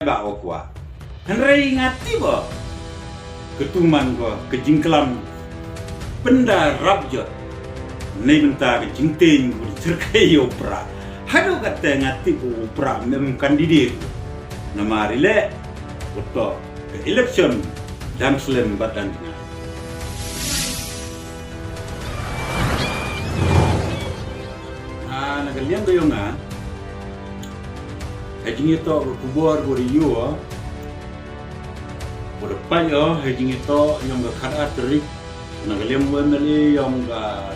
Ba okwa henrei ngati ba ketuman ko kejingkelam benda rabjot nei benta kejingting ko cerkai opera hado kata ngati ko opera mem kandidat nama rile untuk ke election dan selem badan nagalian ko yung hejing itu kubur beriyo, berdepan hejing itu yang berkata terik, nagaliam wemeli yang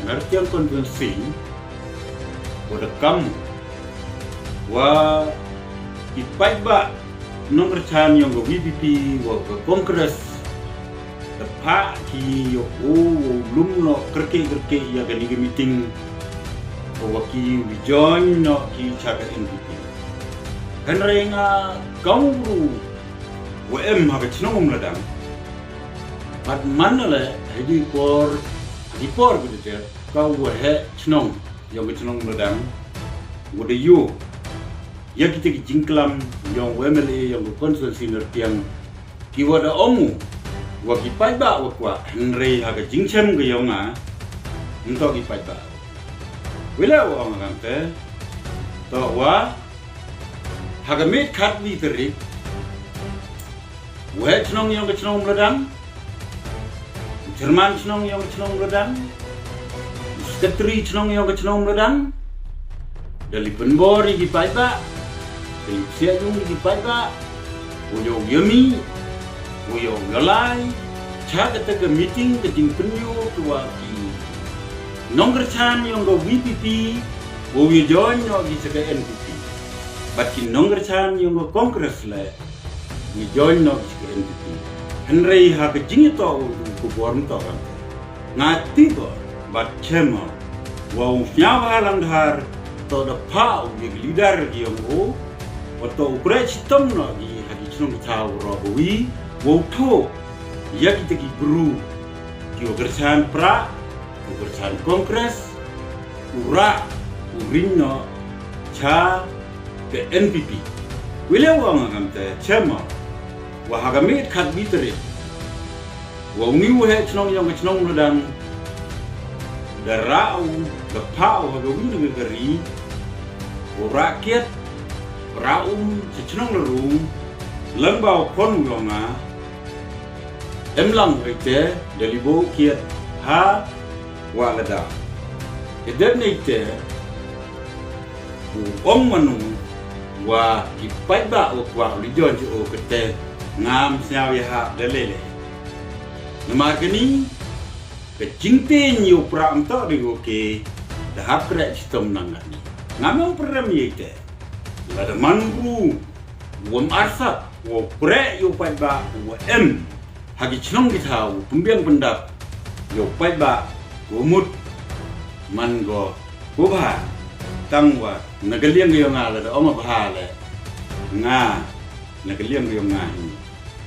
ngertian konvensi, berdekam, wa ipai ba nomor can yang BPP wa kongres, tepat ki yo belum no kerke ya gani meeting, wa ki join no ki caga NPP. Henry nga kamu bro, WM haga cinong meladang. Mat mana le hedi por gitu ter. Kau wahe cinong yang cinong meladang. Wode yo, ya kita jingklam yang WMLA yang konsulsi nertiang kiwada omu. Waki pai ba wakwa Henry haga jingcem ke yang untuk kipai ba. Wila wa ngante, to wa hagamit kat di terik, weh cenong yang kecenong meledang, Jerman cenong yang kecenong meledang, Sekretari cenong yang kecenong meledang, dari penbor di paiba, dari siajung di paiba, uyong yemi, uyong galai, cak ke meeting ke jing penyu tua ki, nonggercan yang ke WPP, uyong join yang di sekai NPP. Baki nonggercan yung kongres le ni join no ke NPP henrei ha ke jing to ku born to kan ngati bo bat chema wa nya balang dhar to da pa u leader yung o to ukre chitom no gi ha ki chung thaw ro wi wo tho ya ki te ki bru ki nonggercan pra nonggercan kongres ura urinno cha ke NPP. Wila wang ngamte chema wa hagamit kat bitri. Wa ungi wa chnong yang chnong ledang darau ke pau ha gawin ngeri. Wa rakyat raum chnong lerum lembau kon longa emlang ite dalibo kiat ha wa leda. Kedem ite om manu wa kipai ba wa lijon ju kete ngam siaw ya delele namar gani ke jingte nyu pra amto di ke dahap kre sistem nangani ngamong program yete la de manbu wom arsa wo pre yu pai ba wo em hagi chnong di thau pumbiang pendap yu pai ba umut mango kubha tangwa nagaliang yung ala da oma bahale nga nagaliang yung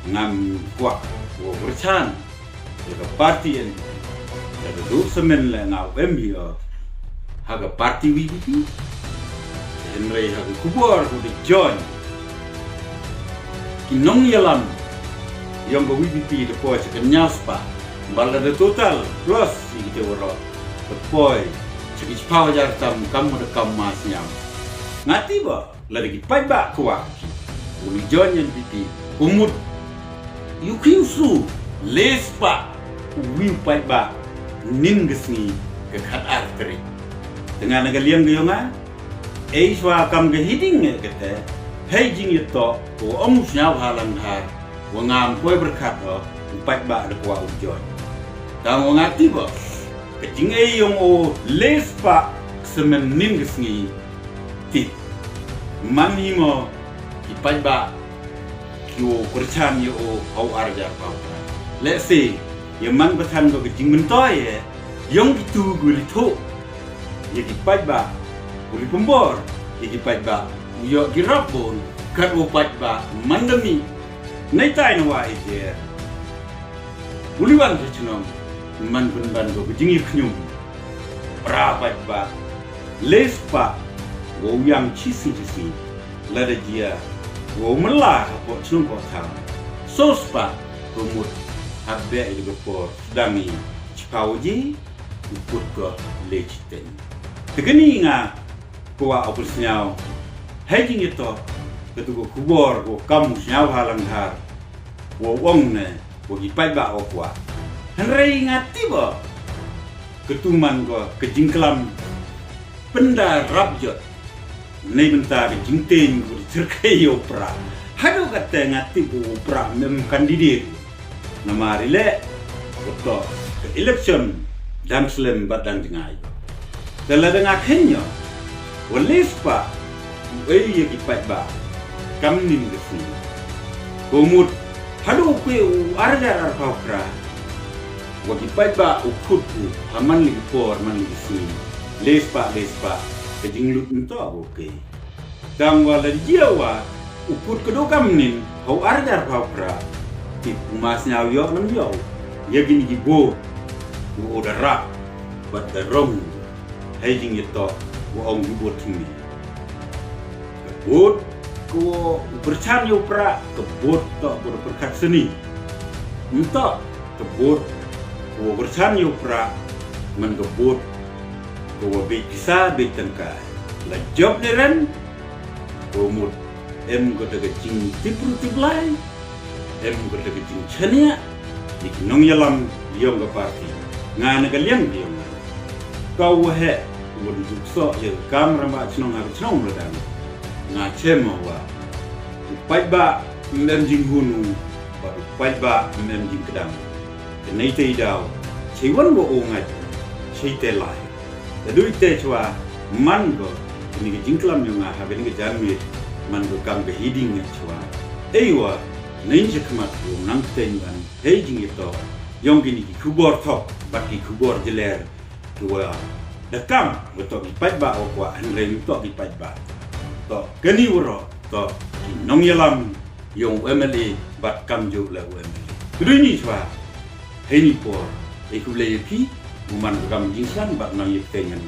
ngam kwa wo berchan da party en da do semen le nga wembio haga party WPP henrei haga kubor ko di join kinong yalam yung WPP de po sa kanyaspa bala da total plus ite woro de poi Cakap pau jartam kamu dekam masnya. Ngati ba? Lagi pai ba kuah. Uli John yang piti. Umut. Yukiusu. Lespa. Uwi pai ba. Ningesni ke khat arteri. Dengan nagaliang gayonga. Eiswa kam ke hiding kete. Hei jing itu. Ko omusnya halang har. Wangam koi berkat ho. Upai ba de kuah Uli John. Tahu ngati ba? Kecing yung o lespa semen ningesni tit mani mo ipai ba kyo kurchan yo au arja pa let's say yung man batan ko kecing mentoy yung itu guli to ye ipai ba guli pembor ye ipai ba yo girapon kat upai ba mandami naitai no wa ite guliwan chunong man ban go jingi khnyum prapat ba lespa wo yang chisi la de dia wo melah po chnung ko thang sospa kumut habbe ilu por dangi chpauji uput ko lechiten tegeni nga kuwa opus nyau hejing ito ketugo kubor ko kamu nyau halang har wo wong ne wo gipai ba okwa henrei ngati bo ketuman ko kejingklam penda rabjot nei bentar jingten ko terkai opera hado kata ngati ko opera mem kandidat namarile ko ke election dan slem badang dengai dala dengan kenyo walis pa ei ye gipai ba kamnin gesi komut hado pe arjar arpakra wagi paiba ukutu haman lagi por man lagi si lespa kejinglut ento oke dang wala jiawa ukut kedo kamnin hau arjar arpakra ti pumasnya yo nam yo ya gini gibo wo odara bat darom hejing ito wo ong gibot sini kebut ko bercari upra kebut to berkat seni ento kebut ko bercari upra mengebut ko bisa betengkai la job deren ko mut em ko daga jing tipru tiblai em ko daga jing chania dikinong yalam liong ga parti ngana ga liang liong kau he wo dukso ye kamera ma chnong ha chnong ladang nga chemo wa paiba mem jing hunu ba paiba mem jing kedang nei te dau cheiwan wo ongai chei te lai da dui te chwa mango ni jingklam yo nga ha ni jammi mango kam be hiding chwa eiwa nei jekmat wo nang te ngan hei jing ito yong gini kubor thok baki kubor jeler tua dakam betok paiba okwa anrei tok paiba to gani wuro to nong yalam yong emeli bat kam jo la emeli kuduni chwa heni por ekule yepi muman kam jingsan bat nang yek tengan